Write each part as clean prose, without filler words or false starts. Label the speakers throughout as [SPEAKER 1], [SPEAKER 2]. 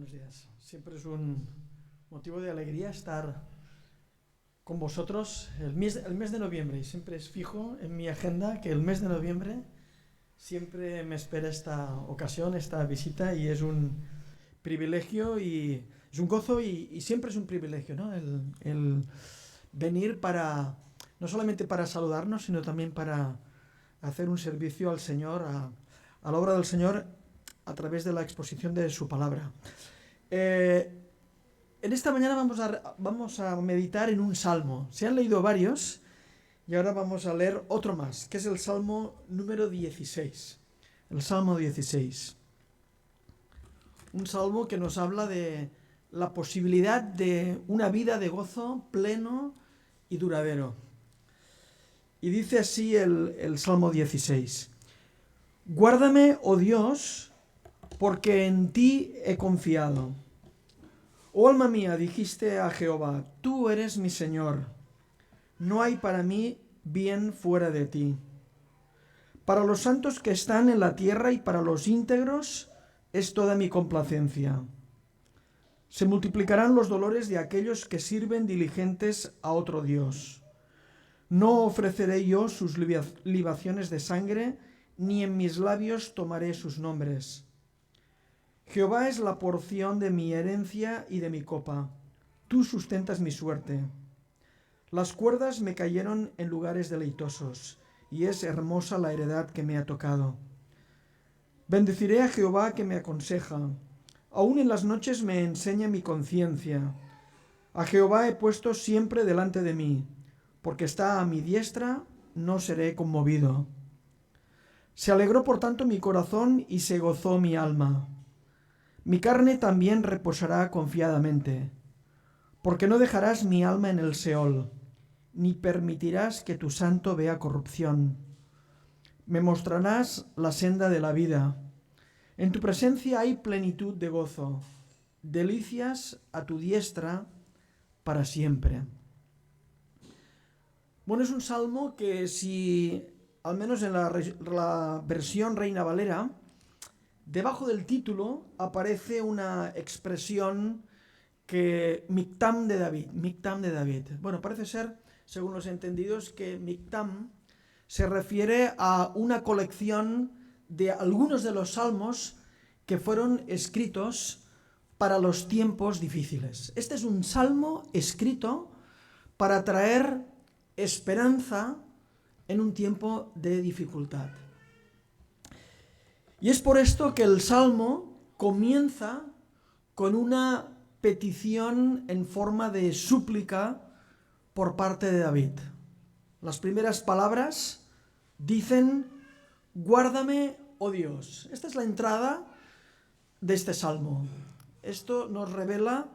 [SPEAKER 1] buenos días. Siempre es un motivo de alegría estar con vosotros el mes de noviembre, y siempre es fijo en mi agenda que el mes de noviembre siempre me espera esta ocasión, esta visita, y es un privilegio y es un gozo y siempre es un privilegio, ¿no? El venir para, no solamente para saludarnos, sino también para hacer un servicio al Señor, a la obra del Señor a través de la exposición de su palabra. En esta mañana vamos a meditar en un salmo. Se han leído varios y ahora vamos a leer otro más, que es el Salmo número 16. El Salmo 16. Un salmo que nos habla de la posibilidad de una vida de gozo pleno y duradero. Y dice así el Salmo 16. Guárdame, oh Dios, porque en ti he confiado. Oh alma mía, dijiste a Jehová, tú eres mi Señor. No hay para mí bien fuera de ti. Para los santos que están en la tierra y para los íntegros es toda mi complacencia. Se multiplicarán los dolores de aquellos que sirven diligentes a otro Dios. No ofreceré yo sus libaciones de sangre, ni en mis labios tomaré sus nombres. Jehová es la porción de mi herencia y de mi copa. Tú sustentas mi suerte. Las cuerdas me cayeron en lugares deleitosos, y es hermosa la heredad que me ha tocado. Bendeciré a Jehová que me aconseja. Aún en las noches me enseña mi conciencia. A Jehová he puesto siempre delante de mí, porque está a mi diestra, no seré conmovido. Se alegró por tanto mi corazón y se gozó mi alma. Mi carne también reposará confiadamente, porque no dejarás mi alma en el Seol, ni permitirás que tu santo vea corrupción. Me mostrarás la senda de la vida. En tu presencia hay plenitud de gozo, delicias a tu diestra para siempre. Bueno, es un salmo que si, al menos en la versión Reina Valera, debajo del título aparece una expresión que Mictam de David. Bueno, parece ser, según los entendidos, que Mictam se refiere a una colección de algunos de los salmos que fueron escritos para los tiempos difíciles. Este es un salmo escrito para traer esperanza en un tiempo de dificultad. Y es por esto que el salmo comienza con una petición en forma de súplica por parte de David. Las primeras palabras dicen, guárdame, oh Dios. Esta es la entrada de este salmo. Esto nos revela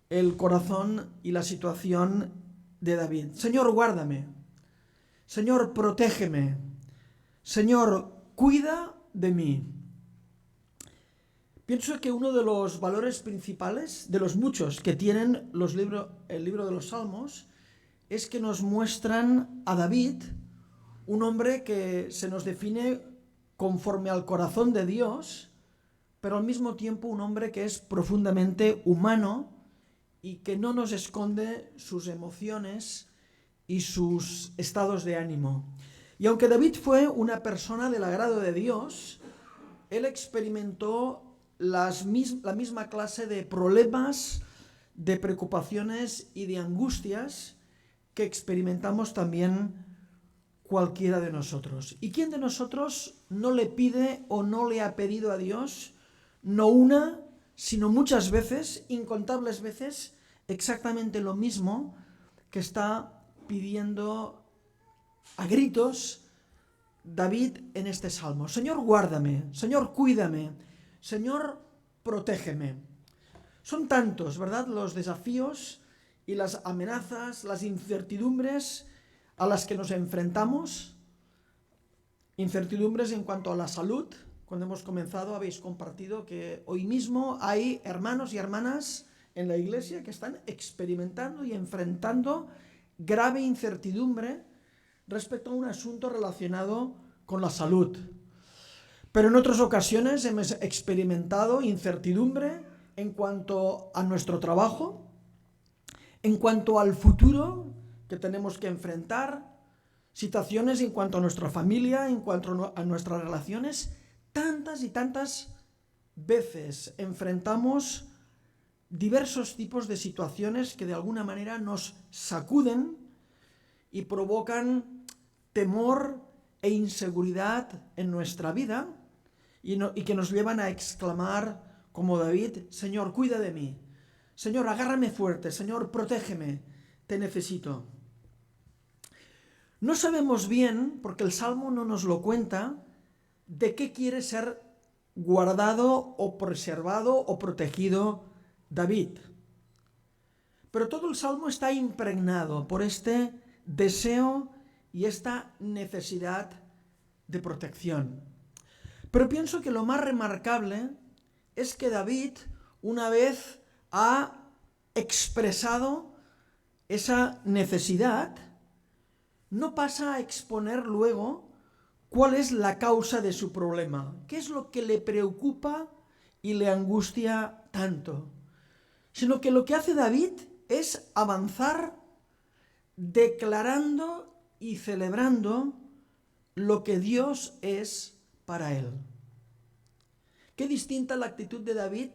[SPEAKER 1] el corazón y la situación de David. Señor, guárdame. Señor, protégeme. Señor, cuida de mí. Pienso que uno de los valores principales, de los muchos que tienen el libro de los Salmos, es que nos muestran a David, un hombre que se nos define conforme al corazón de Dios, pero al mismo tiempo un hombre que es profundamente humano y que no nos esconde sus emociones y sus estados de ánimo. Y aunque David fue una persona del agrado de Dios, él experimentó la misma clase de problemas, de preocupaciones y de angustias que experimentamos también cualquiera de nosotros. ¿Y quién de nosotros no le pide o no le ha pedido a Dios, no una, sino muchas veces, incontables veces, exactamente lo mismo que está pidiendo a gritos David en este salmo? Señor, guárdame. Señor, cuídame. Señor, protégeme. Son tantos, ¿verdad?, los desafíos y las amenazas, las incertidumbres a las que nos enfrentamos. Incertidumbres en cuanto a la salud. Cuando hemos comenzado habéis compartido que hoy mismo hay hermanos y hermanas en la iglesia que están experimentando y enfrentando grave incertidumbre respecto a un asunto relacionado con la salud. Pero en otras ocasiones hemos experimentado incertidumbre en cuanto a nuestro trabajo, en cuanto al futuro que tenemos que enfrentar, situaciones en cuanto a nuestra familia, en cuanto a nuestras relaciones. Tantas y tantas veces enfrentamos diversos tipos de situaciones que de alguna manera nos sacuden y provocan temor e inseguridad en nuestra vida y que nos llevan a exclamar como David: Señor, cuida de mí. Señor, agárrame fuerte. Señor, protégeme. Te necesito. No sabemos bien, porque el Salmo no nos lo cuenta, de qué quiere ser guardado o preservado o protegido David. Pero todo el Salmo está impregnado por este deseo y esta necesidad de protección. Pero pienso que lo más remarcable es que David, una vez ha expresado esa necesidad, no pasa a exponer luego cuál es la causa de su problema, qué es lo que le preocupa y le angustia tanto, sino que lo que hace David es avanzar declarando y celebrando lo que Dios es para él. Qué distinta la actitud de David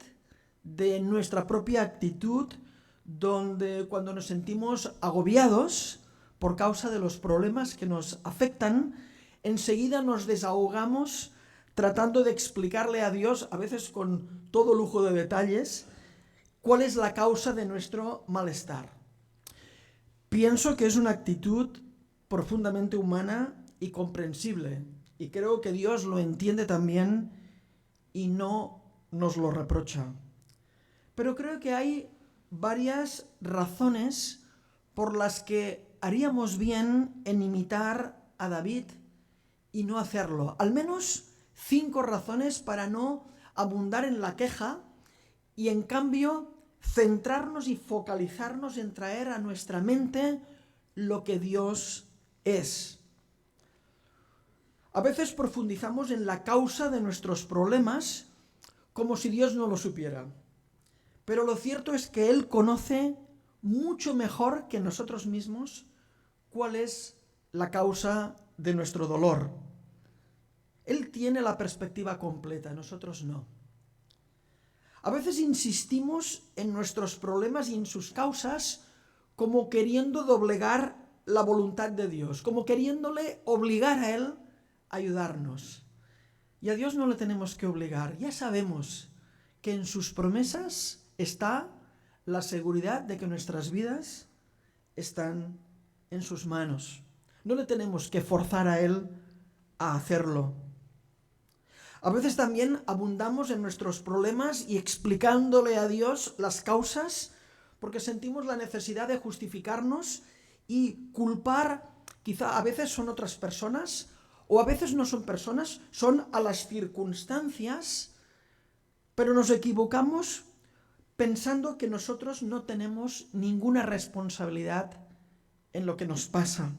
[SPEAKER 1] de nuestra propia actitud, donde cuando nos sentimos agobiados por causa de los problemas que nos afectan, enseguida nos desahogamos tratando de explicarle a Dios, a veces con todo lujo de detalles, cuál es la causa de nuestro malestar. Pienso que es una actitud profundamente humana y comprensible, y creo que Dios lo entiende también y no nos lo reprocha. Pero creo que hay varias razones por las que haríamos bien en imitar a David y no hacerlo. Al menos 5 razones para no abundar en la queja y en cambio centrarnos y focalizarnos en traer a nuestra mente lo que Dios es. A veces profundizamos en la causa de nuestros problemas como si Dios no lo supiera. Pero lo cierto es que Él conoce mucho mejor que nosotros mismos cuál es la causa de nuestro dolor. Él tiene la perspectiva completa, nosotros no. A veces insistimos en nuestros problemas y en sus causas como queriendo doblegar la voluntad de Dios, como queriéndole obligar a Él a ayudarnos. Y a Dios no le tenemos que obligar. Ya sabemos que en sus promesas está la seguridad de que nuestras vidas están en sus manos. No le tenemos que forzar a Él a hacerlo. A veces también abundamos en nuestros problemas y explicándole a Dios las causas porque sentimos la necesidad de justificarnos y culpar, quizá a veces son otras personas o a veces no son personas, son a las circunstancias, pero nos equivocamos pensando que nosotros no tenemos ninguna responsabilidad en lo que nos pasa.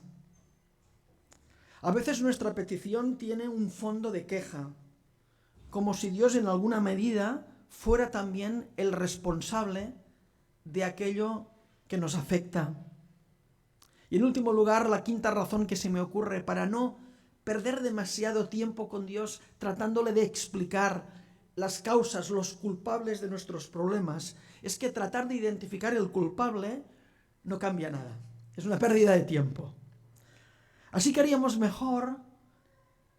[SPEAKER 1] A veces nuestra petición tiene un fondo de queja, como si Dios en alguna medida fuera también el responsable de aquello que nos afecta. Y en último lugar, la quinta razón que se me ocurre para no perder demasiado tiempo con Dios tratándole de explicar las causas, los culpables de nuestros problemas, es que tratar de identificar el culpable no cambia nada. Es una pérdida de tiempo. Así que haríamos mejor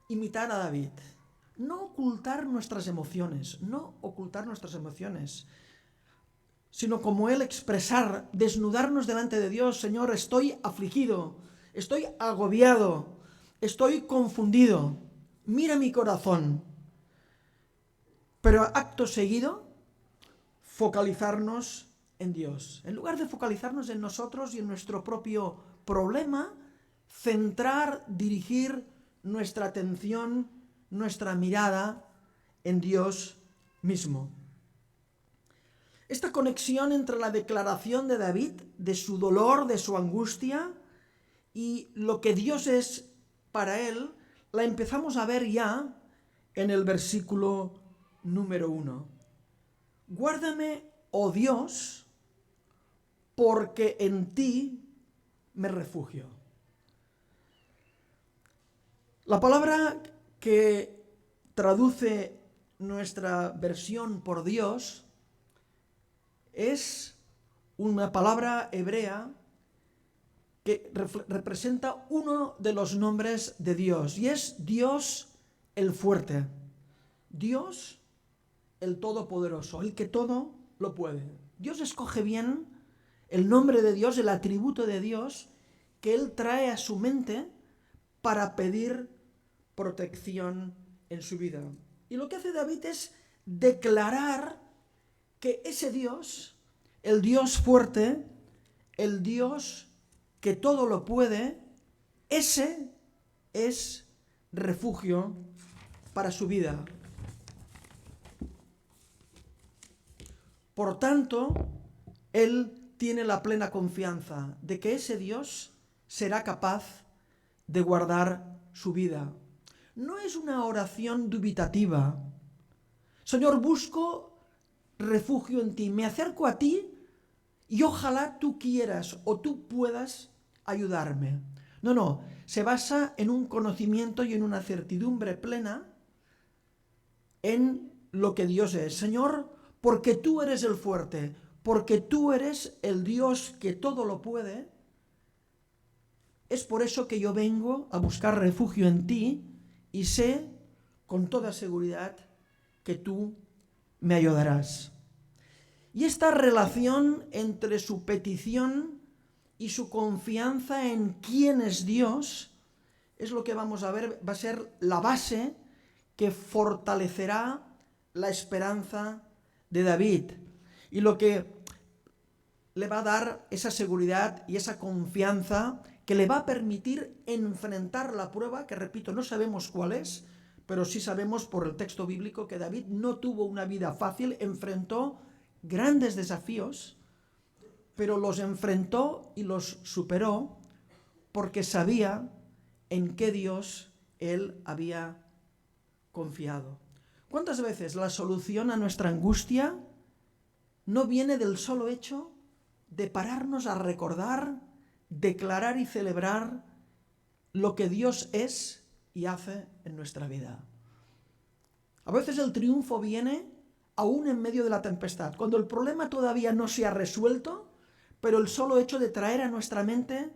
[SPEAKER 1] imitar a David. No ocultar nuestras emociones, sino como él expresar, desnudarnos delante de Dios: Señor, estoy afligido, estoy agobiado, estoy confundido, mira mi corazón. Pero acto seguido, focalizarnos en Dios. En lugar de focalizarnos en nosotros y en nuestro propio problema, centrar, dirigir nuestra atención, nuestra mirada en Dios mismo. Esta conexión entre la declaración de David, de su dolor, de su angustia, y lo que Dios es para él, la empezamos a ver ya en el versículo número 1. Guárdame, oh Dios, porque en ti me refugio. La palabra que traduce nuestra versión por Dios es una palabra hebrea que representa uno de los nombres de Dios, y es Dios el fuerte, Dios el todopoderoso, el que todo lo puede. Dios escoge bien el nombre de Dios, el atributo de Dios, que Él trae a su mente para pedir protección en su vida. Y lo que hace David es declarar que ese Dios, el Dios fuerte, el Dios que todo lo puede, ese es refugio para su vida. Por tanto, él tiene la plena confianza de que ese Dios será capaz de guardar su vida. No es una oración dubitativa. Señor, busco refugio en ti, me acerco a ti y ojalá tú quieras o tú puedas ayudarme. No, se basa en un conocimiento y en una certidumbre plena en lo que Dios es. Señor, porque tú eres el fuerte, porque tú eres el Dios que todo lo puede, es por eso que yo vengo a buscar refugio en ti y sé con toda seguridad que tú me ayudarás. Y esta relación entre su petición y su confianza en quién es Dios es lo que vamos a ver, va a ser la base que fortalecerá la esperanza de David y lo que le va a dar esa seguridad y esa confianza que le va a permitir enfrentar la prueba, que repito, no sabemos cuál es, pero sí sabemos por el texto bíblico que David no tuvo una vida fácil, enfrentó grandes desafíos, pero los enfrentó y los superó porque sabía en qué Dios él había confiado. ¿Cuántas veces la solución a nuestra angustia no viene del solo hecho de pararnos a recordar, declarar y celebrar lo que Dios es y hace en nuestra vida? A veces el triunfo viene aún en medio de la tempestad, cuando el problema todavía no se ha resuelto, pero el solo hecho de traer a nuestra mente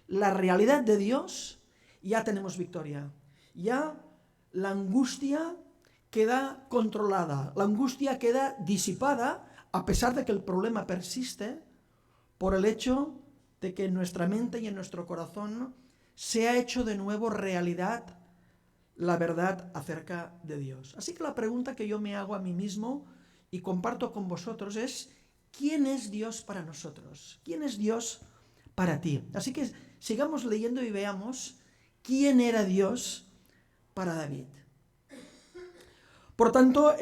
[SPEAKER 1] la realidad de Dios, ya tenemos victoria. Ya la angustia queda controlada, la angustia queda disipada, a pesar de que el problema persiste, por el hecho de que en nuestra mente y en nuestro corazón se ha hecho de nuevo realidad la verdad acerca de Dios. Así que la pregunta que yo me hago a mí mismo y comparto con vosotros es: ¿quién es Dios para nosotros? ¿Quién es Dios para ti? Así que sigamos leyendo y veamos quién era Dios para David. Por tanto,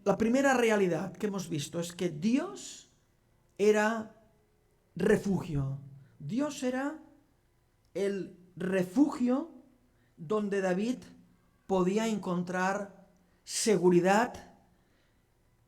[SPEAKER 1] la primera realidad que hemos visto es que Dios era refugio. Dios era el refugio donde David podía encontrar seguridad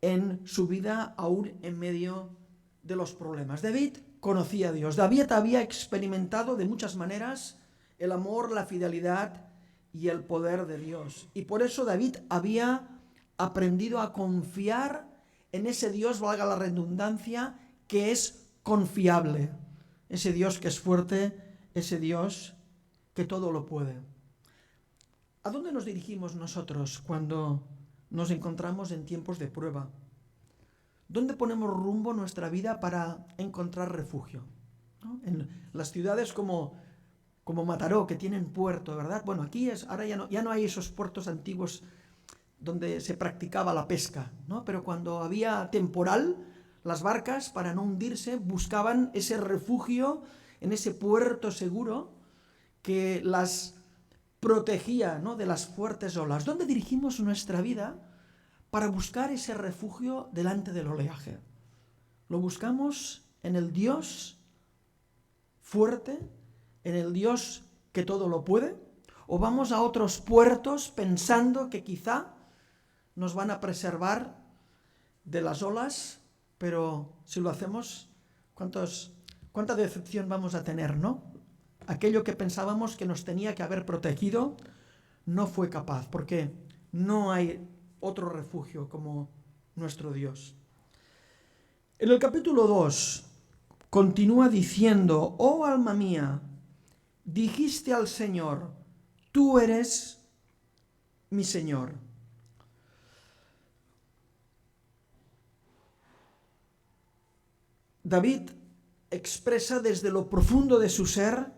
[SPEAKER 1] en su vida, aún en medio de los problemas. David conocía a Dios. David había experimentado de muchas maneras el amor, la fidelidad y el poder de Dios. Y por eso David había aprendido a confiar en ese Dios, valga la redundancia, que es confiable. Ese Dios que es fuerte, ese Dios que todo lo puede. ¿A dónde nos dirigimos nosotros cuando nos encontramos en tiempos de prueba? ¿Dónde ponemos rumbo nuestra vida para encontrar refugio? ¿No? En las ciudades como Mataró, que tienen puerto, ¿verdad? Bueno, aquí ahora ya no hay esos puertos antiguos donde se practicaba la pesca, ¿no? Pero cuando había temporal, las barcas, para no hundirse, buscaban ese refugio en ese puerto seguro que las protegía, ¿no?, de las fuertes olas. ¿Dónde dirigimos nuestra vida para buscar ese refugio delante del oleaje? ¿Lo buscamos en el Dios fuerte, en el Dios que todo lo puede? ¿O vamos a otros puertos pensando que quizá nos van a preservar de las olas, pero si lo hacemos, ¿cuánta decepción vamos a tener, no? Aquello que pensábamos que nos tenía que haber protegido no fue capaz, porque no hay otro refugio como nuestro Dios. En el capítulo 2 continúa diciendo: oh alma mía, dijiste al Señor, tú eres mi Señor. David expresa desde lo profundo de su ser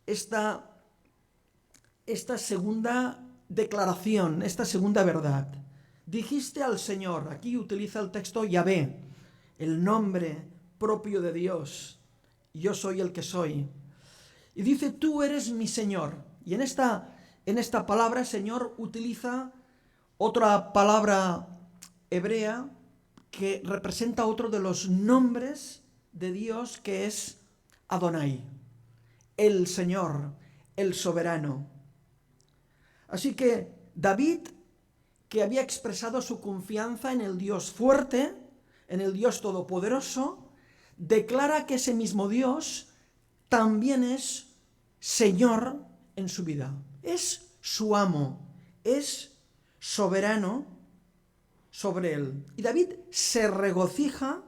[SPEAKER 1] esta segunda declaración, esta segunda verdad. Dijiste al Señor, aquí utiliza el texto Yahvé, el nombre propio de Dios, yo soy el que soy. Y dice, tú eres mi Señor. Y en esta palabra, Señor, utiliza otra palabra hebrea que representa otro de los nombres de Dios, que es Adonai, el Señor, el soberano. Así que David, que había expresado su confianza en el Dios fuerte, en el Dios todopoderoso, declara que ese mismo Dios también es Señor en su vida. Es su amo, es soberano sobre él. Y David se regocija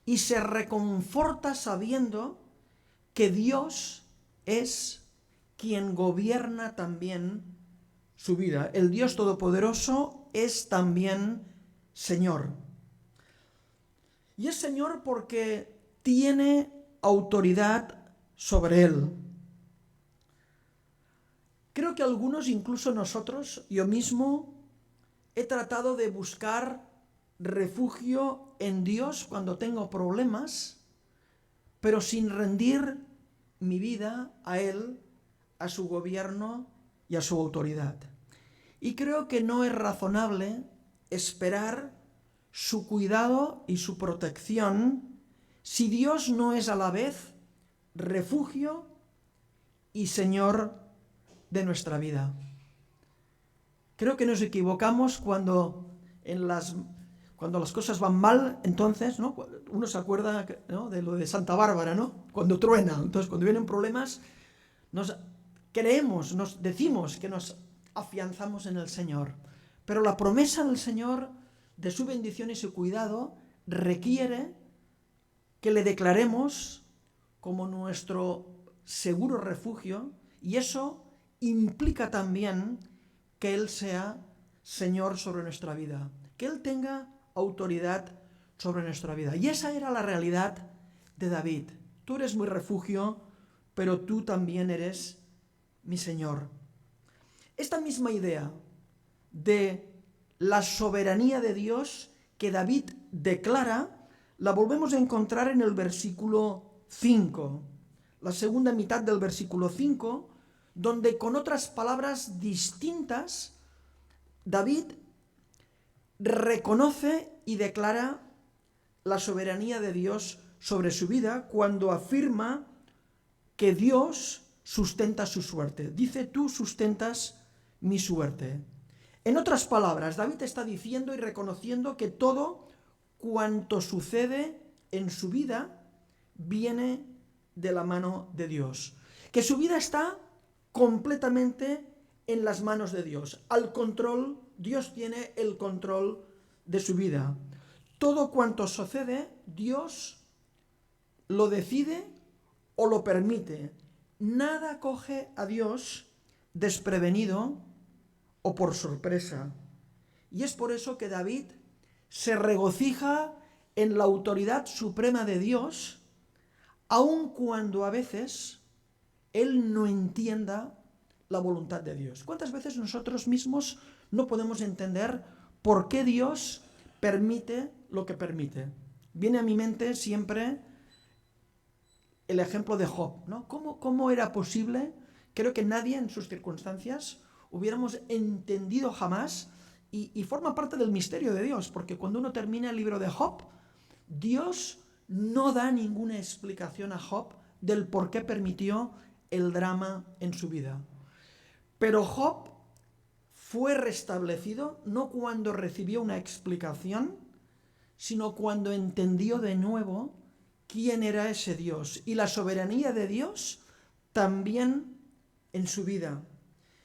[SPEAKER 1] y se reconforta sabiendo que Dios es quien gobierna también su vida. El Dios Todopoderoso es también Señor. Y es Señor porque tiene autoridad sobre él. Creo que algunos, incluso nosotros, yo mismo, he tratado de buscar refugio en Dios cuando tengo problemas, pero sin rendir mi vida a Él, a su gobierno y a su autoridad. Y creo que no es razonable esperar su cuidado y su protección si Dios no es a la vez refugio y Señor de nuestra vida. Creo que nos equivocamos cuando las cosas van mal, entonces, ¿no? Uno se acuerda, ¿no?, de lo de Santa Bárbara, ¿no? Cuando truena. Entonces, cuando vienen problemas, nos decimos que nos afianzamos en el Señor. Pero la promesa del Señor, de su bendición y su cuidado, requiere que le declaremos como nuestro seguro refugio, y eso implica también que Él sea Señor sobre nuestra vida, que Él tenga autoridad sobre nuestra vida. Y esa era la realidad de David. Tú eres mi refugio, pero tú también eres mi Señor. Esta misma idea de la soberanía de Dios que David declara, la volvemos a encontrar en el versículo 5, la segunda mitad del versículo 5, donde con otras palabras distintas, David reconoce y declara la soberanía de Dios sobre su vida cuando afirma que Dios sustenta su suerte. Dice, tú sustentas mi suerte. En otras palabras, David está diciendo y reconociendo que todo cuanto sucede en su vida viene de la mano de Dios. Que su vida está completamente en las manos de Dios. Al control, Dios tiene el control de su vida. Todo cuanto sucede, Dios lo decide o lo permite. Nada coge a Dios desprevenido o por sorpresa. Y es por eso que David se regocija en la autoridad suprema de Dios, aun cuando a veces él no entienda la voluntad de Dios. ¿Cuántas veces nosotros mismos no podemos entender por qué Dios permite lo que permite? Viene a mi mente siempre el ejemplo de Job, ¿no? ¿Cómo era posible? Creo que nadie en sus circunstancias hubiéramos entendido jamás, y forma parte del misterio de Dios, porque cuando uno termina el libro de Job, Dios no da ninguna explicación a Job del por qué permitió el drama en su vida. Pero Job fue restablecido no cuando recibió una explicación, sino cuando entendió de nuevo quién era ese Dios y la soberanía de Dios también en su vida.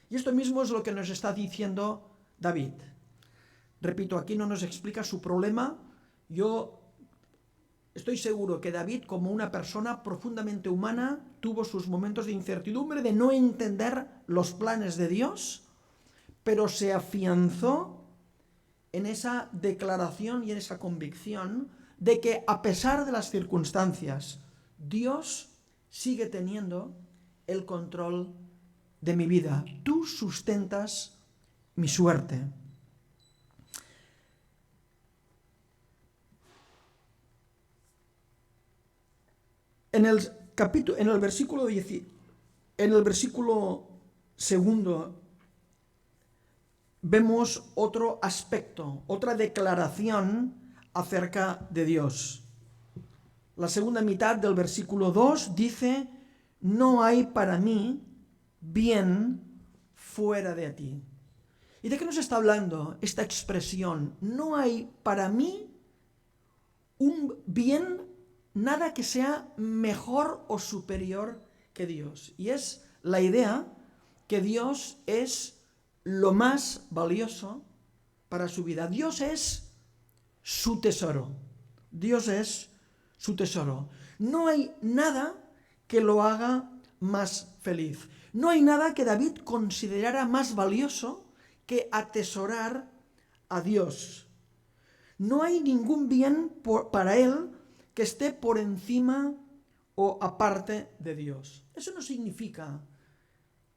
[SPEAKER 1] Y esto mismo es lo que nos está diciendo David. Repito, aquí no nos explica su problema. Yo estoy seguro que David, como una persona profundamente humana, tuvo sus momentos de incertidumbre, de no entender los planes de Dios, pero se afianzó en esa declaración y en esa convicción de que a pesar de las circunstancias, Dios sigue teniendo el control de mi vida. Tú sustentas mi suerte. En el versículo segundo vemos otro aspecto, otra declaración acerca de Dios. La segunda mitad del versículo 2 dice: no hay para mí bien fuera de ti. ¿Y de qué nos está hablando esta expresión? No hay para mí un bien, nada que sea mejor o superior que Dios. Y es la idea que Dios es lo más valioso para su vida. Dios es su tesoro. Dios es su tesoro. No hay nada que lo haga más feliz. No hay nada que David considerara más valioso que atesorar a Dios. No hay ningún bien para él que esté por encima o aparte de Dios. Eso no significa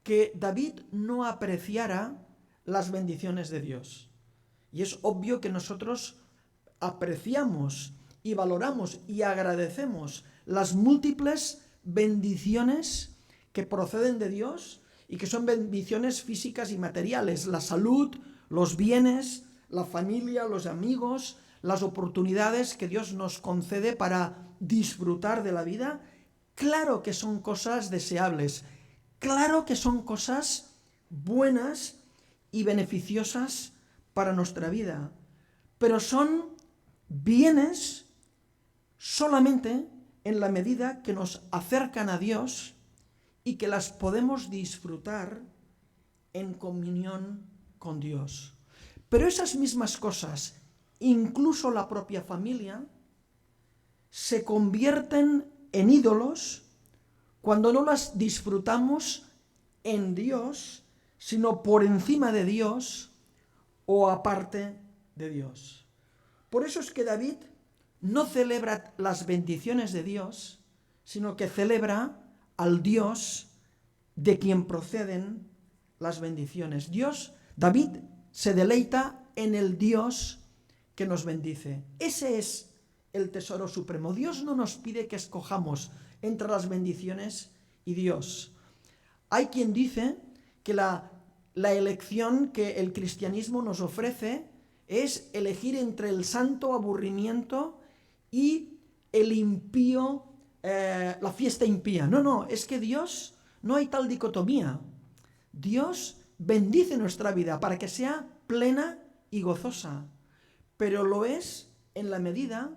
[SPEAKER 1] que David no apreciara las bendiciones de Dios. Y es obvio que nosotros apreciamos y valoramos y agradecemos las múltiples bendiciones que proceden de Dios y que son bendiciones físicas y materiales: la salud, los bienes, la familia, los amigos, las oportunidades que Dios nos concede para disfrutar de la vida. Claro que son cosas deseables, claro que son cosas buenas y beneficiosas para nuestra vida, pero son bienes solamente en la medida que nos acercan a Dios y que las podemos disfrutar en comunión con Dios. Pero esas mismas cosas, incluso la propia familia, se convierten en ídolos cuando no las disfrutamos en Dios, sino por encima de Dios o aparte de Dios. Por eso es que David no celebra las bendiciones de Dios, sino que celebra al Dios de quien proceden las bendiciones. David se deleita en el Dios que nos bendice. Ese es el tesoro supremo. Dios no nos pide que escojamos entre las bendiciones y Dios. Hay quien dice que la elección que el cristianismo nos ofrece es elegir entre el santo aburrimiento y el impío, la fiesta impía. No, es que Dios, no hay tal dicotomía. Dios bendice nuestra vida para que sea plena y gozosa, pero lo es en la medida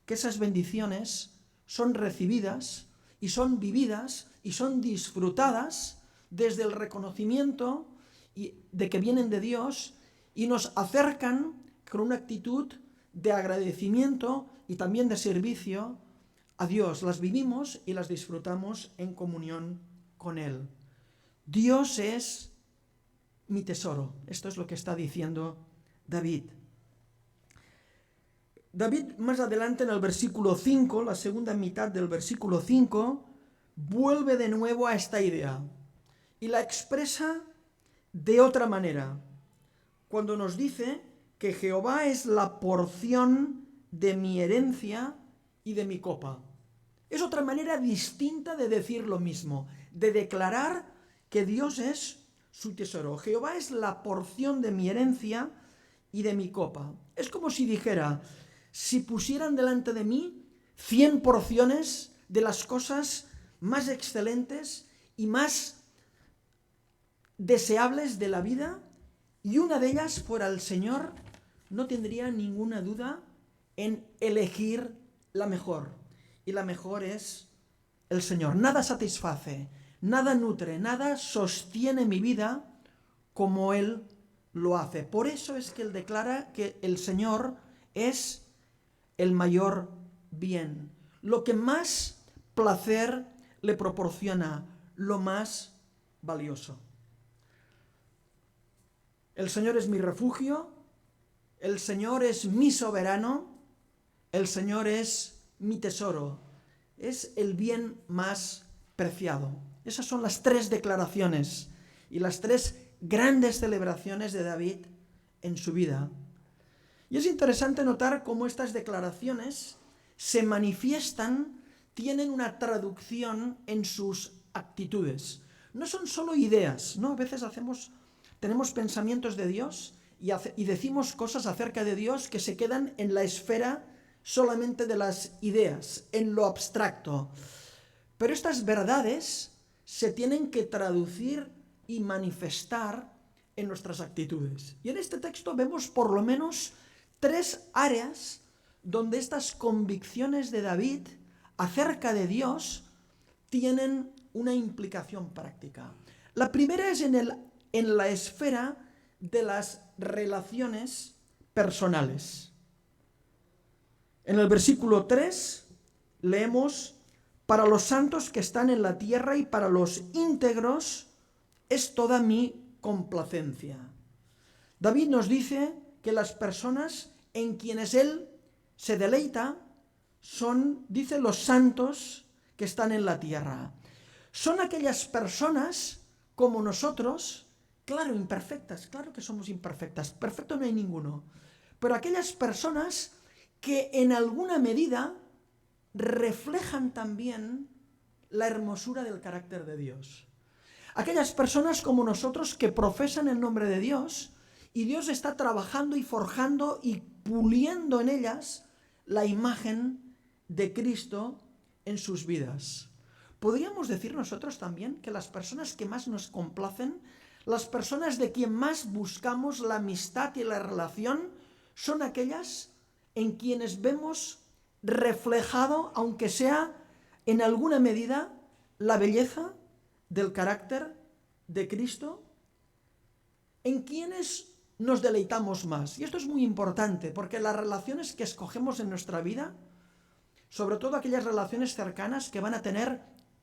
[SPEAKER 1] que esas bendiciones son recibidas y son vividas y son disfrutadas desde el reconocimiento de que vienen de Dios y nos acercan con una actitud de agradecimiento y también de servicio a Dios. Las vivimos y las disfrutamos en comunión con Él. Dios es mi tesoro. Esto es lo que está diciendo David. David más adelante en el versículo 5, la segunda mitad del versículo 5, vuelve de nuevo a esta idea y la expresa de otra manera, cuando nos dice que Jehová es la porción de mi herencia y de mi copa. Es otra manera distinta de decir lo mismo, de declarar que Dios es su tesoro. Jehová es la porción de mi herencia y de mi copa. Es como si dijera: si pusieran delante de mí 100 porciones de las cosas más excelentes y más deseables de la vida, y una de ellas fuera el Señor, no tendría ninguna duda en elegir la mejor. Y la mejor es el Señor. Nada satisface, nada nutre, nada sostiene mi vida como Él lo hace. Por eso es que Él declara que el Señor es el mayor bien, lo que más placer le proporciona, lo más valioso. El Señor es mi refugio, el Señor es mi soberano, el Señor es mi tesoro, es el bien más preciado. Esas son las tres declaraciones y las tres grandes celebraciones de David en su vida. Y es interesante notar cómo estas declaraciones se manifiestan, tienen una traducción en sus actitudes. No son solo ideas, ¿no? A veces tenemos pensamientos de Dios y decimos cosas acerca de Dios que se quedan en la esfera solamente de las ideas, en lo abstracto. Pero estas verdades se tienen que traducir y manifestar en nuestras actitudes. Y en este texto vemos por lo menos tres áreas donde estas convicciones de David acerca de Dios tienen una implicación práctica. La primera es en la esfera de las relaciones personales. En el versículo 3 leemos: para los santos que están en la tierra y para los íntegros es toda mi complacencia. David nos dice que las personas en quienes él se deleita son, dice, los santos que están en la tierra. Son aquellas personas como nosotros, claro, imperfectas, claro que somos imperfectas, perfecto no hay ninguno, pero aquellas personas que en alguna medida reflejan también la hermosura del carácter de Dios. Aquellas personas como nosotros que profesan el nombre de Dios y Dios está trabajando y forjando y puliendo en ellas la imagen de Cristo en sus vidas. Podríamos decir nosotros también que las personas que más nos complacen, las personas de quien más buscamos la amistad y la relación, son aquellas en quienes vemos reflejado, aunque sea en alguna medida, la belleza del carácter de Cristo, en quienes nos deleitamos más. Y esto es muy importante, porque las relaciones que escogemos en nuestra vida, sobre todo aquellas relaciones cercanas que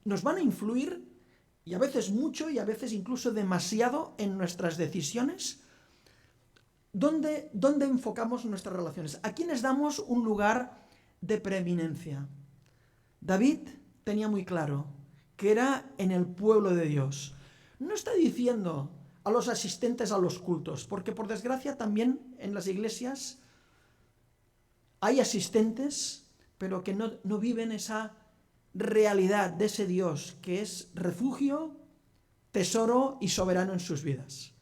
[SPEAKER 1] nos van a influir, y a veces mucho, y a veces incluso demasiado, en nuestras decisiones. ¿Dónde enfocamos nuestras relaciones? ¿A quiénes damos un lugar de preeminencia? David tenía muy claro que era en el pueblo de Dios. No está diciendo a los asistentes a los cultos, porque por desgracia también en las iglesias hay asistentes, pero que no viven esa realidad de ese Dios que es refugio, tesoro y soberano en sus vidas.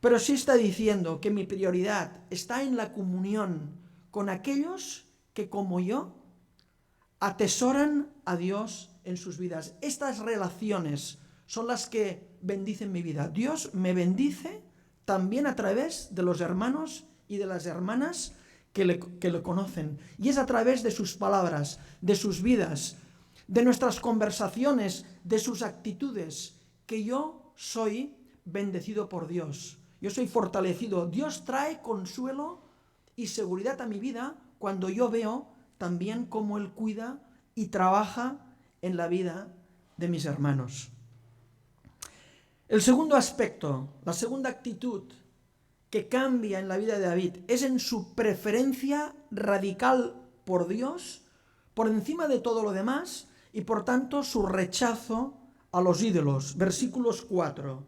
[SPEAKER 1] Pero sí está diciendo que mi prioridad está en la comunión con aquellos que, como yo, atesoran a Dios en sus vidas. Estas relaciones son las que bendicen mi vida. Dios me bendice también a través de los hermanos y de las hermanas que le conocen. Y es a través de sus palabras, de sus vidas, de nuestras conversaciones, de sus actitudes, que yo soy bendecido por Dios. Yo soy fortalecido. Dios trae consuelo y seguridad a mi vida cuando yo veo también cómo Él cuida y trabaja en la vida de mis hermanos. El segundo aspecto, la segunda actitud que cambia en la vida de David es en su preferencia radical por Dios, por encima de todo lo demás, y por tanto su rechazo a los ídolos. Versículos 4.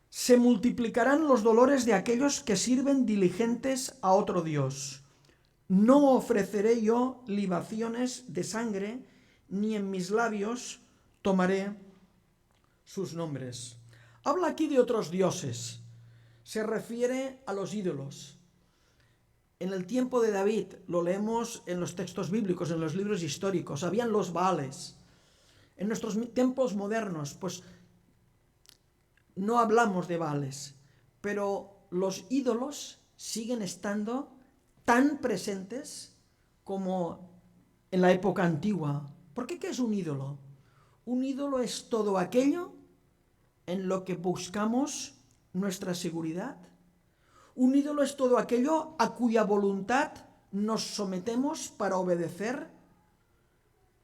[SPEAKER 1] Se multiplicarán los dolores de aquellos que sirven diligentes a otro Dios. No ofreceré yo libaciones de sangre, ni en mis labios tomaré sus nombres. Habla aquí de otros dioses. Se refiere a los ídolos. En el tiempo de David, lo leemos en los textos bíblicos, en los libros históricos, habían los Baales. En nuestros tiempos modernos, pues no hablamos de Baales, pero los ídolos siguen estando tan presentes como en la época antigua. Porque ¿qué es un ídolo? Un ídolo es todo aquello en lo que buscamos nuestra seguridad. Un ídolo es todo aquello a cuya voluntad nos sometemos para obedecer.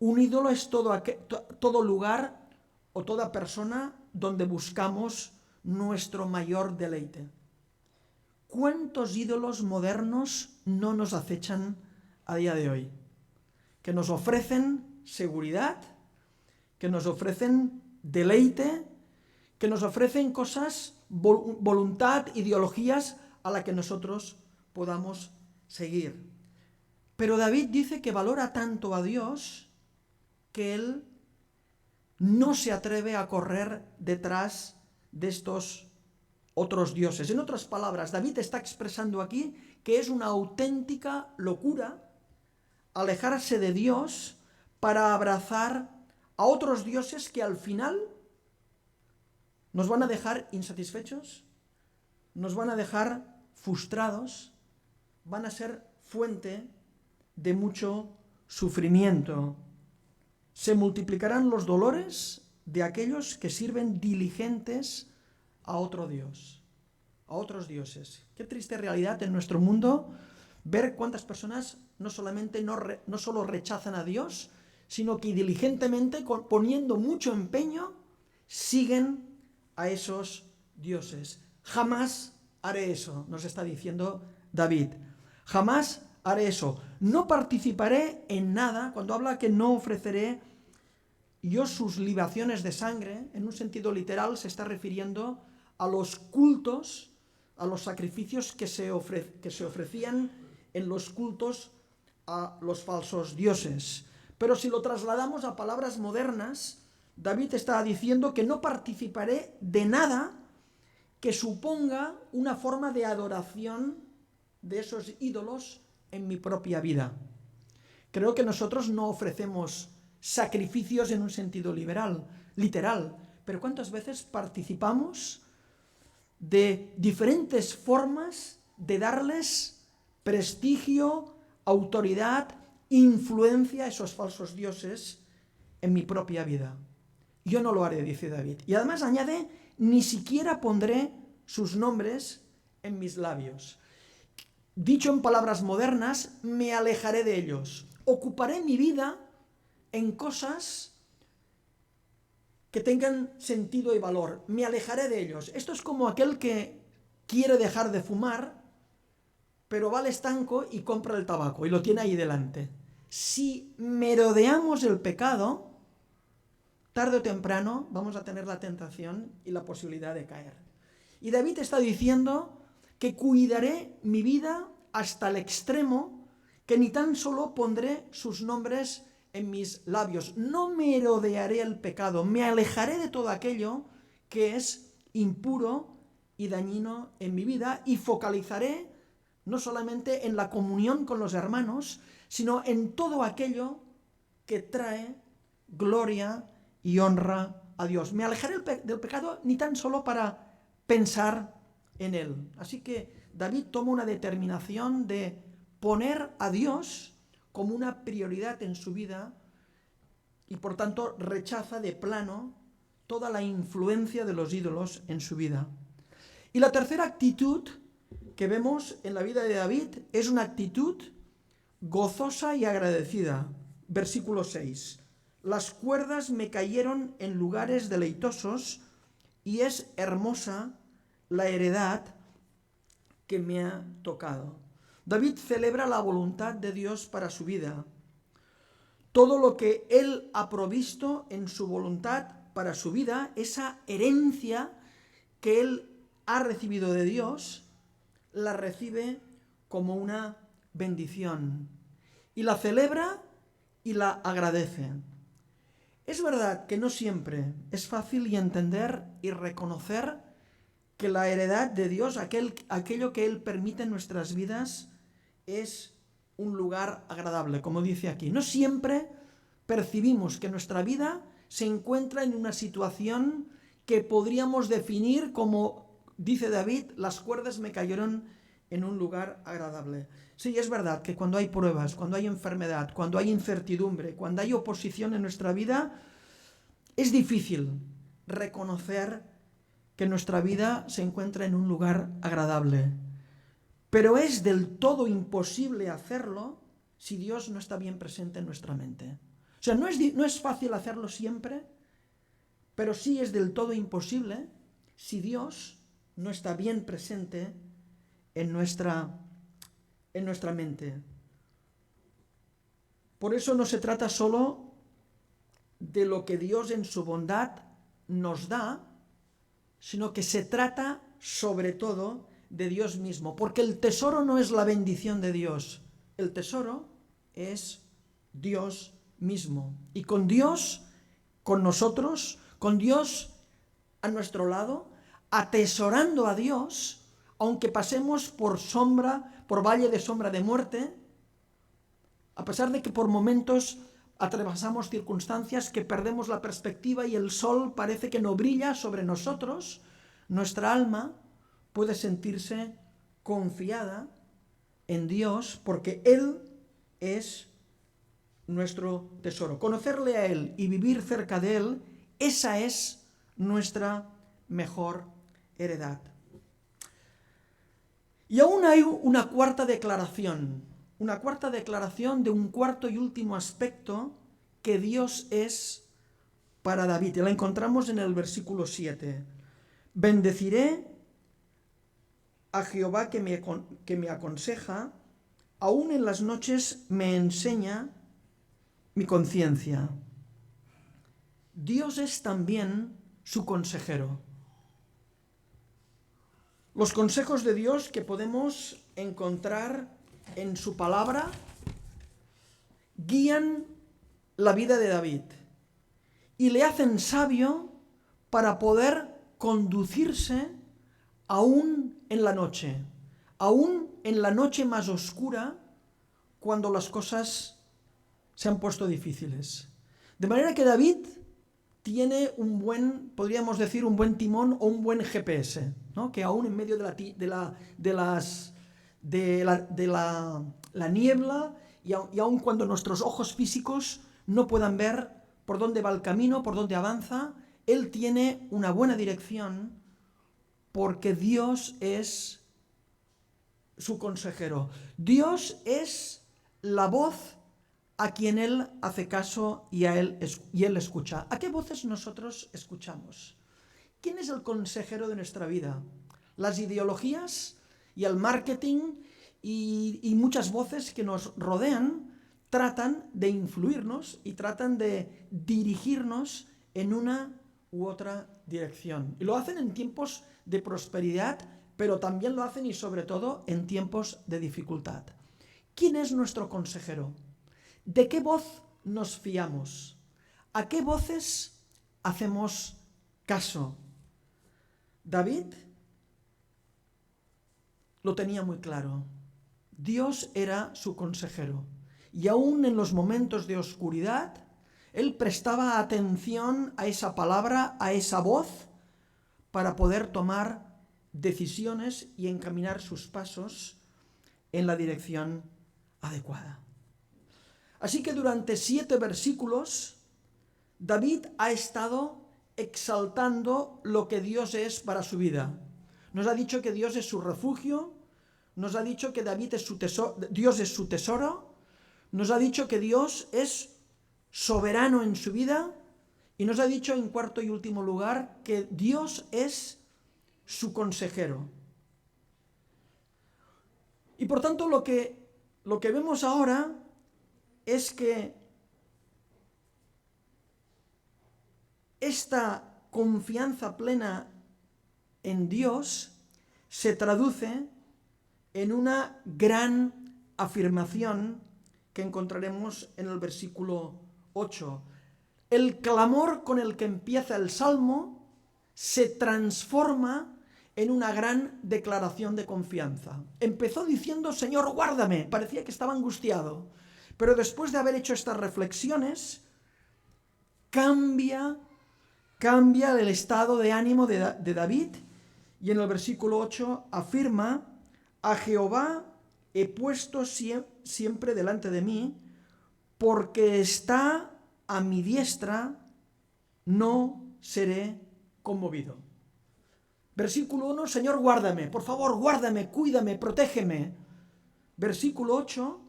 [SPEAKER 1] Un ídolo es todo lugar o toda persona donde buscamos nuestro mayor deleite. ¿Cuántos ídolos modernos no nos acechan a día de hoy? Que nos ofrecen seguridad, que nos ofrecen deleite, que nos ofrecen cosas, voluntad, ideologías a las que nosotros podamos seguir. Pero David dice que valora tanto a Dios que él no se atreve a correr detrás de estos otros dioses. En otras palabras, David está expresando aquí que es una auténtica locura alejarse de Dios para abrazar a otros dioses que al final nos van a dejar insatisfechos, nos van a dejar frustrados, van a ser fuente de mucho sufrimiento. Se multiplicarán los dolores de aquellos que sirven diligentes a otro Dios, a otros dioses. Qué triste realidad en nuestro mundo ver cuántas personas no solo rechazan a Dios, sino que diligentemente, poniendo mucho empeño, siguen a esos dioses. Jamás haré eso, nos está diciendo David. Jamás haré eso. No participaré en nada. Cuando habla que no ofreceré yo sus libaciones de sangre, en un sentido literal se está refiriendo a los cultos, a los sacrificios que se ofrecían en los cultos a los falsos dioses. Pero si lo trasladamos a palabras modernas, David está diciendo que no participaré de nada que suponga una forma de adoración de esos ídolos en mi propia vida. Creo que nosotros no ofrecemos sacrificios en un sentido literal, pero ¿cuántas veces participamos de diferentes formas de darles prestigio, autoridad, influencia a esos falsos dioses en mi propia vida? Yo no lo haré, dice David. Y además añade, ni siquiera pondré sus nombres en mis labios. Dicho en palabras modernas, me alejaré de ellos. Ocuparé mi vida en cosas que tengan sentido y valor. Me alejaré de ellos. Esto es como aquel que quiere dejar de fumar, pero va al estanco y compra el tabaco y lo tiene ahí delante. Si merodeamos el pecado, tarde o temprano vamos a tener la tentación y la posibilidad de caer. Y David está diciendo que cuidaré mi vida hasta el extremo, que ni tan solo pondré sus nombres en mis labios. No merodearé el pecado, me alejaré de todo aquello que es impuro y dañino en mi vida y focalizaré no solamente en la comunión con los hermanos, sino en todo aquello que trae gloria y honra a Dios. Me alejaré del pecado ni tan solo para pensar en él. Así que David toma una determinación de poner a Dios como una prioridad en su vida y por tanto rechaza de plano toda la influencia de los ídolos en su vida. Y la tercera actitud que vemos en la vida de David es una actitud gozosa y agradecida. Versículo 6. Las cuerdas me cayeron en lugares deleitosos y es hermosa la heredad que me ha tocado. David celebra la voluntad de Dios para su vida. Todo lo que él ha provisto en su voluntad para su vida, esa herencia que él ha recibido de Dios, la recibe como una bendición y la celebra y la agradece. Es verdad que no siempre es fácil entender y reconocer que la heredad de Dios, aquello que Él permite en nuestras vidas, es un lugar agradable, como dice aquí. No siempre percibimos que nuestra vida se encuentra en una situación que podríamos definir como, dice David, las cuerdas me cayeron en un lugar agradable. Sí, es verdad que cuando hay pruebas, cuando hay enfermedad, cuando hay incertidumbre, cuando hay oposición en nuestra vida, es difícil reconocer que nuestra vida se encuentra en un lugar agradable. Pero es del todo imposible hacerlo si Dios no está bien presente en nuestra mente. O sea, no es fácil hacerlo siempre, pero sí es del todo imposible si Dios no está bien presente en nuestra mente. Por eso no se trata solo de lo que Dios en su bondad nos da, sino que se trata sobre todo de Dios mismo, porque el tesoro no es la bendición de Dios, el tesoro es Dios mismo. Y con Dios, con nosotros, con Dios a nuestro lado, atesorando a Dios, aunque pasemos por valle de sombra de muerte, a pesar de que por momentos atravesamos circunstancias que perdemos la perspectiva y el sol parece que no brilla sobre nosotros, nuestra alma puede sentirse confiada en Dios porque Él es nuestro tesoro. Conocerle a Él y vivir cerca de Él, esa es nuestra mejor heredad. Y aún hay una cuarta declaración de un cuarto y último aspecto que Dios es para David. Y la encontramos en el versículo 7. Bendeciré a Jehová que me aconseja, aún en las noches me enseña mi conciencia. Dios es también su consejero. Los consejos de Dios que podemos encontrar en su palabra guían la vida de David y le hacen sabio para poder conducirse aún en la noche más oscura, cuando las cosas se han puesto difíciles. De manera que David tiene podríamos decir, un buen timón o un buen GPS, ¿no? Que aún en medio de la niebla y aun cuando nuestros ojos físicos no puedan ver por dónde va el camino, por dónde avanza, él tiene una buena dirección porque Dios es su consejero. Dios es la voz a quien él hace caso y él escucha. ¿A qué voces nosotros escuchamos? ¿Quién es el consejero de nuestra vida? Las ideologías y el marketing y muchas voces que nos rodean tratan de influirnos y tratan de dirigirnos en una u otra dirección. Y lo hacen en tiempos de prosperidad, pero también lo hacen y sobre todo en tiempos de dificultad. ¿Quién es nuestro consejero? ¿De qué voz nos fiamos? ¿A qué voces hacemos caso? David lo tenía muy claro. Dios era su consejero. Y aún en los momentos de oscuridad, él prestaba atención a esa palabra, a esa voz, para poder tomar decisiones y encaminar sus pasos en la dirección adecuada. Así que durante 7 versículos, David ha estado exaltando lo que Dios es para su vida. Nos ha dicho que Dios es su refugio, nos ha dicho que Dios es su tesoro, nos ha dicho que Dios es soberano en su vida y nos ha dicho en cuarto y último lugar que Dios es su consejero. Y por tanto lo que vemos ahora es que esta confianza plena en Dios se traduce en una gran afirmación que encontraremos en el versículo 8. El clamor con el que empieza el Salmo se transforma en una gran declaración de confianza. Empezó diciendo, Señor, guárdame. Parecía que estaba angustiado. Pero después de haber hecho estas reflexiones, cambia el estado de ánimo de David y en el versículo 8 afirma, a Jehová he puesto siempre delante de mí, porque está a mi diestra, no seré conmovido. Versículo 1, Señor, guárdame, por favor, guárdame, cuídame, protégeme. Versículo 8,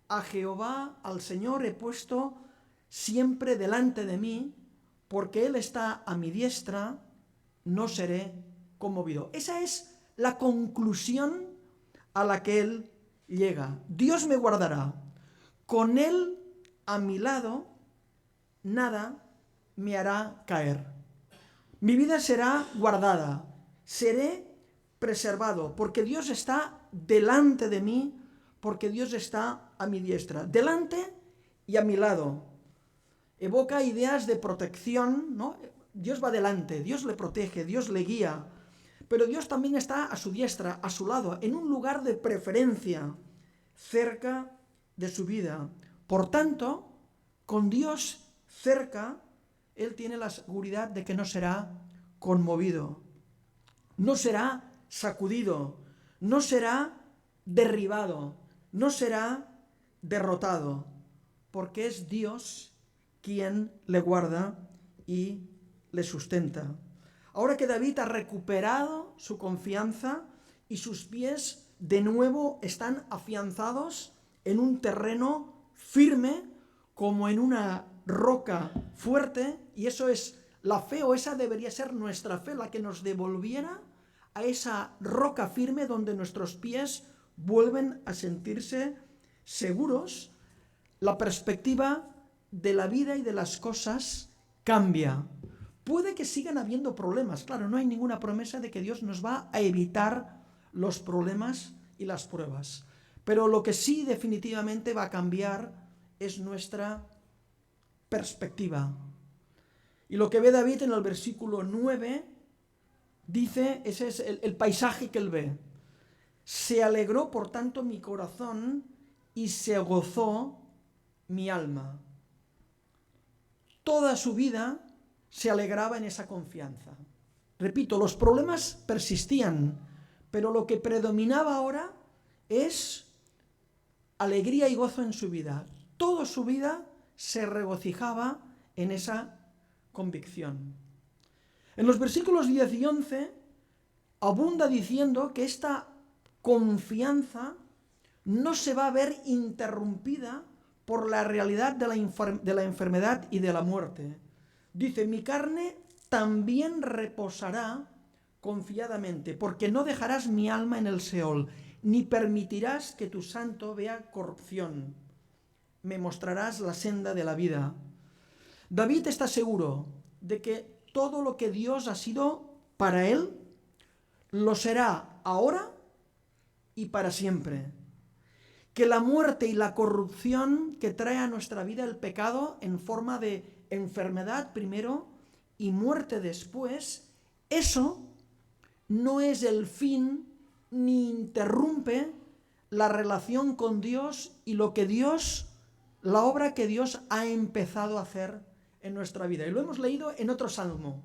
[SPEAKER 1] a Jehová, al Señor he puesto siempre delante de mí, porque Él está a mi diestra, no seré conmovido. Esa es la conclusión a la que Él llega. Dios me guardará. Con Él a mi lado, nada me hará caer. Mi vida será guardada. Seré preservado, porque Dios está delante de mí, porque Dios está a mi diestra, delante y a mi lado. Evoca ideas de protección, ¿no? Dios va delante, Dios le protege, Dios le guía, pero Dios también está a su diestra, a su lado, en un lugar de preferencia, cerca de su vida. Por tanto, con Dios cerca, Él tiene la seguridad de que no será conmovido. No será sacudido, no será derribado, no será derrotado, porque es Dios quien le guarda y le sustenta. Ahora que David ha recuperado su confianza y sus pies de nuevo están afianzados en un terreno firme, como en una roca fuerte, y eso es la fe, o esa debería ser nuestra fe, la que nos devolviera a esa roca firme donde nuestros pies vuelven a sentirse seguros. La perspectiva de la vida y de las cosas cambia. Puede que sigan habiendo problemas, claro, no hay ninguna promesa de que Dios nos va a evitar los problemas y las pruebas, pero lo que sí definitivamente va a cambiar es nuestra perspectiva. Y lo que ve David en el versículo 9, dice, ese es el paisaje que él ve. Se alegró, por tanto, mi corazón y se gozó mi alma. Toda su vida se alegraba en esa confianza. Repito, los problemas persistían, pero lo que predominaba ahora es alegría y gozo en su vida. Toda su vida se regocijaba en esa convicción. En los versículos 10 y 11 abunda diciendo que esta confianza no se va a ver interrumpida por la realidad de la enfermedad y de la muerte. Dice, mi carne también reposará confiadamente, porque no dejarás mi alma en el Seol, ni permitirás que tu santo vea corrupción. Me mostrarás la senda de la vida. David está seguro de que todo lo que Dios ha sido para él, lo será ahora y para siempre. Que la muerte y la corrupción que trae a nuestra vida el pecado en forma de enfermedad primero y muerte después, eso no es el fin ni interrumpe la relación con Dios y lo que Dios, la obra que Dios ha empezado a hacer en nuestra vida. Y lo hemos leído en otro salmo.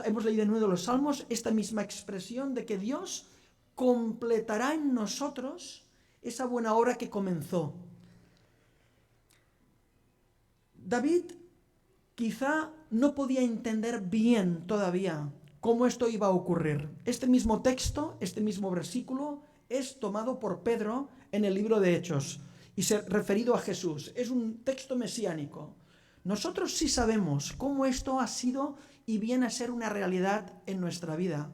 [SPEAKER 1] Hemos leído en uno de los salmos esta misma expresión de que Dios completará en nosotros esa buena obra que comenzó. David quizá no podía entender bien todavía cómo esto iba a ocurrir. Este mismo texto, este mismo versículo, es tomado por Pedro en el libro de Hechos y referido a Jesús. Es un texto mesiánico. Nosotros sí sabemos cómo esto ha sido y viene a ser una realidad en nuestra vida,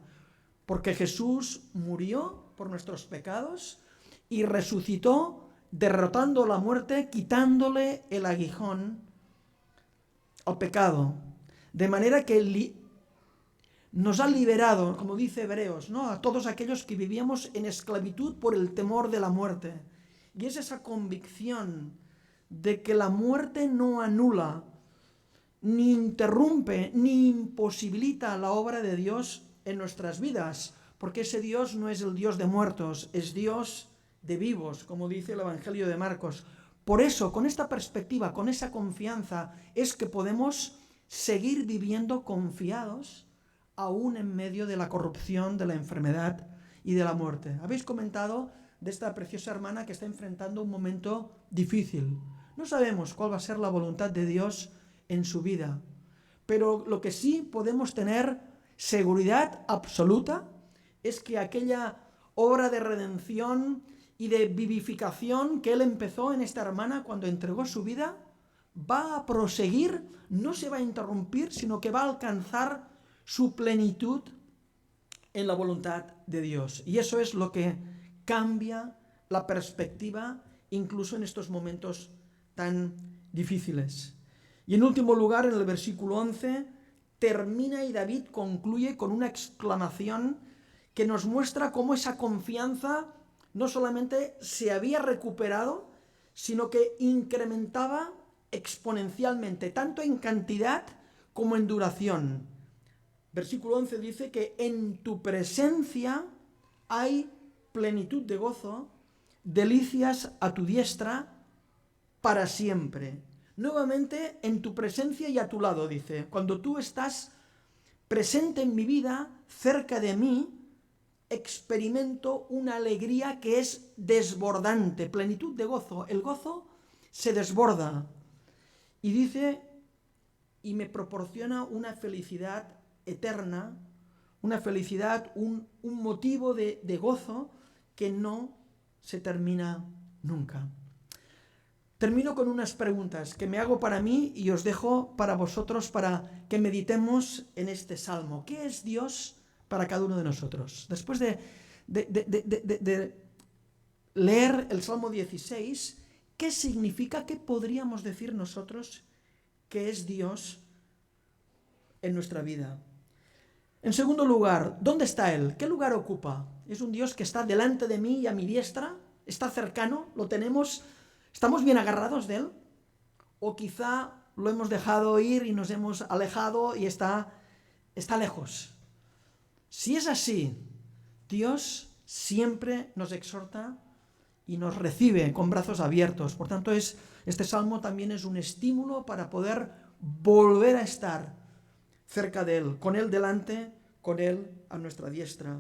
[SPEAKER 1] porque Jesús murió por nuestros pecados y resucitó derrotando la muerte, quitándole el aguijón al pecado, de manera que nos ha liberado, como dice Hebreos, ¿no?, a todos aquellos que vivíamos en esclavitud por el temor de la muerte. Y es esa convicción de que la muerte no anula, ni interrumpe, ni imposibilita la obra de Dios en nuestras vidas, porque ese Dios no es el Dios de muertos, es Dios de vivos, como dice el Evangelio de Marcos. Por eso, con esta perspectiva, con esa confianza, es que podemos seguir viviendo confiados, aún en medio de la corrupción, de la enfermedad y de la muerte. Habéis comentado de esta preciosa hermana que está enfrentando un momento difícil. No sabemos cuál va a ser la voluntad de Dios en su vida, pero lo que sí podemos tener seguridad absoluta es que aquella obra de redención y de vivificación que Él empezó en esta hermana cuando entregó su vida, va a proseguir, no se va a interrumpir, sino que va a alcanzar su plenitud en la voluntad de Dios. Y eso es lo que cambia la perspectiva incluso en estos momentos tan difíciles. Y en último lugar, en el versículo 11, termina y David concluye con una exclamación que nos muestra cómo esa confianza no solamente se había recuperado, sino que incrementaba exponencialmente, tanto en cantidad como en duración. Versículo 11 dice que en tu presencia hay plenitud de gozo, delicias a tu diestra para siempre. Nuevamente, en tu presencia y a tu lado, dice. Cuando tú estás presente en mi vida, cerca de mí, experimento una alegría que es desbordante, plenitud de gozo. El gozo se desborda. Y dice, y me proporciona una felicidad eterna, una felicidad, un motivo de gozo que no se termina nunca. Termino con unas preguntas que me hago para mí y os dejo para vosotros para que meditemos en este salmo. ¿Qué es Dios para cada uno de nosotros? Después de leer el Salmo 16, ¿qué significa, qué podríamos decir nosotros que es Dios en nuestra vida? En segundo lugar, ¿dónde está Él? ¿Qué lugar ocupa? ¿Es un Dios que está delante de mí y a mi diestra? ¿Está cercano? ¿Lo tenemos? ¿Estamos bien agarrados de Él? ¿O quizá lo hemos dejado ir y nos hemos alejado y está lejos? Si es así, Dios siempre nos exhorta y nos recibe con brazos abiertos. Por tanto, este salmo también es un estímulo para poder volver a estar cerca de Él, con Él delante, con Él a nuestra diestra.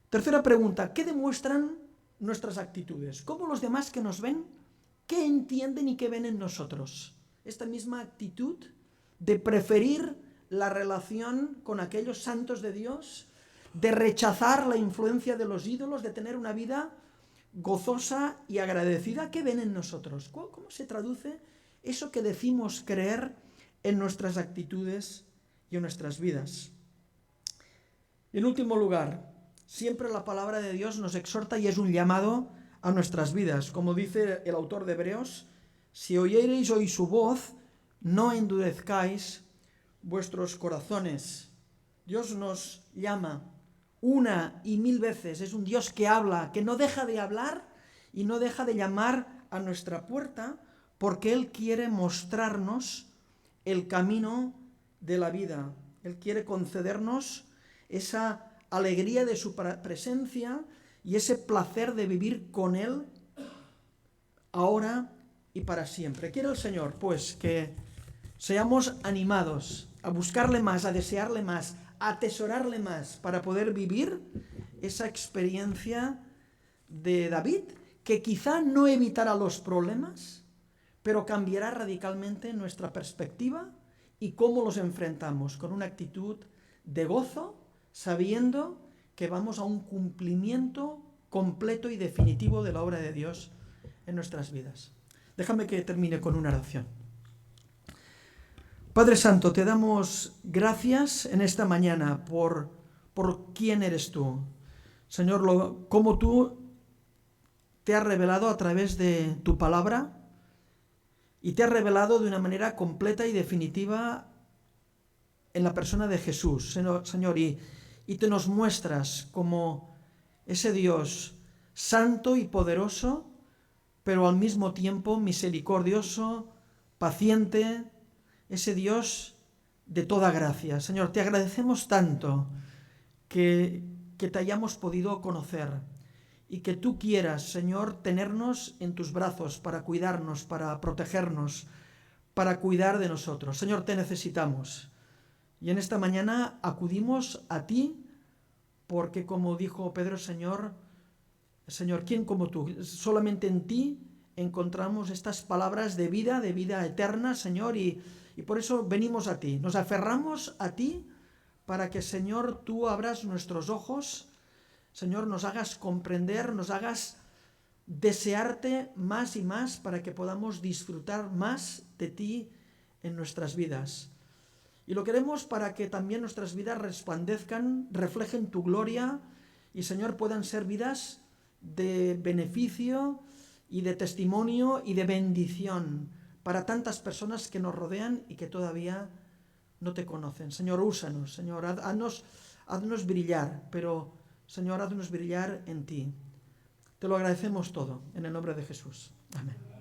[SPEAKER 1] Tercera pregunta, ¿qué demuestran nuestras actitudes? ¿Cómo los demás que nos ven, qué entienden y qué ven en nosotros? Esta misma actitud de preferir la relación con aquellos santos de Dios, de rechazar la influencia de los ídolos, de tener una vida gozosa y agradecida, ¿qué ven en nosotros? ¿Cómo se traduce eso que decimos creer en nuestras actitudes y en nuestras vidas? Y en último lugar, siempre la palabra de Dios nos exhorta y es un llamado a nuestras vidas. Como dice el autor de Hebreos, si oyereis hoy su voz, no endurezcáis vuestros corazones. Dios nos llama una y mil veces. Es un Dios que habla, que no deja de hablar y no deja de llamar a nuestra puerta porque Él quiere mostrarnos el camino de la vida. Él quiere concedernos esa alegría de su presencia y ese placer de vivir con Él ahora y para siempre. Quiere el Señor, pues, que seamos animados a buscarle más, a desearle más, a atesorarle más para poder vivir esa experiencia de David, que quizá no evitará los problemas, pero cambiará radicalmente nuestra perspectiva y cómo los enfrentamos, con una actitud de gozo, sabiendo que vamos a un cumplimiento completo y definitivo de la obra de Dios en nuestras vidas. Déjame que termine con una oración. Padre Santo, te damos gracias en esta mañana por quién eres tú. Señor, cómo tú te has revelado a través de tu palabra y te has revelado de una manera completa y definitiva en la persona de Jesús, Señor, y te nos muestras como ese Dios santo y poderoso, pero al mismo tiempo misericordioso, paciente, ese Dios de toda gracia. Señor, te agradecemos tanto que te hayamos podido conocer y que tú quieras, Señor, tenernos en tus brazos para cuidarnos, para protegernos, para cuidar de nosotros. Señor, te necesitamos. Y en esta mañana acudimos a ti porque como dijo Pedro, Señor, ¿quién como tú? Solamente en ti encontramos estas palabras de vida eterna, Señor, y por eso venimos a ti, nos aferramos a ti para que, Señor, tú abras nuestros ojos, Señor, nos hagas comprender, nos hagas desearte más y más para que podamos disfrutar más de ti en nuestras vidas. Y lo queremos para que también nuestras vidas resplandezcan, reflejen tu gloria y, Señor, puedan ser vidas de beneficio y de testimonio y de bendición para tantas personas que nos rodean y que todavía no te conocen. Señor, úsanos, Señor, haznos brillar, pero, Señor, haznos brillar en ti. Te lo agradecemos todo, en el nombre de Jesús. Amén.